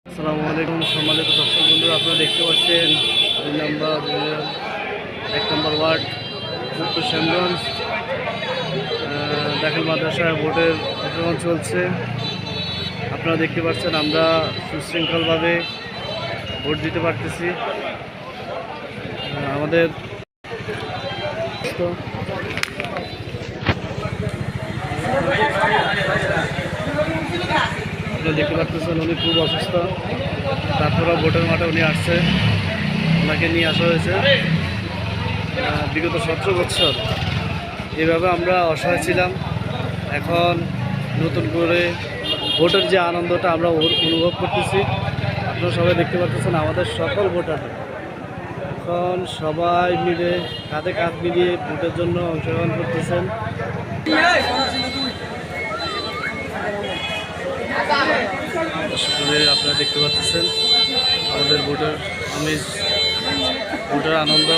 আসসালামু আলাইকুম সম্মানিত দর্শক বন্ধুরা, আপনারা দেখতে পাচ্ছেন 1 নম্বর ওয়ার্ড উত্তর শ্যামগঞ্জ দাখিল মাদ্রাসায় ভোটের প্রচারণা চলছে। আপনারা দেখতে পাচ্ছেন আমরা সুশৃঙ্খলভাবে ভোট দিতে পারতেছি। আমাদের আপনারা দেখতে পাচ্ছেন উনি খুব অসুস্থ, তারপরেও ভোটের মাঠে উনি আসছে। ওনাকে নিয়ে আসা হয়েছে। বিগত 17 বছর এভাবে আমরা অসহায় ছিলাম। এখন নতুন করে ভোটের যে আনন্দটা আমরা অনুভব করতেছি, আপনারা সবাই দেখতে পাচ্ছেন। আমাদের সকল ভোটার এখন সবাই মিলে কাঁধে কাঁধ মিলিয়ে ভোটের জন্য অংশগ্রহণ করতেছেন। আপনারা দেখতে পাচ্ছেন আমাদের ভোটের আমেজ, ভোটের আনন্দ।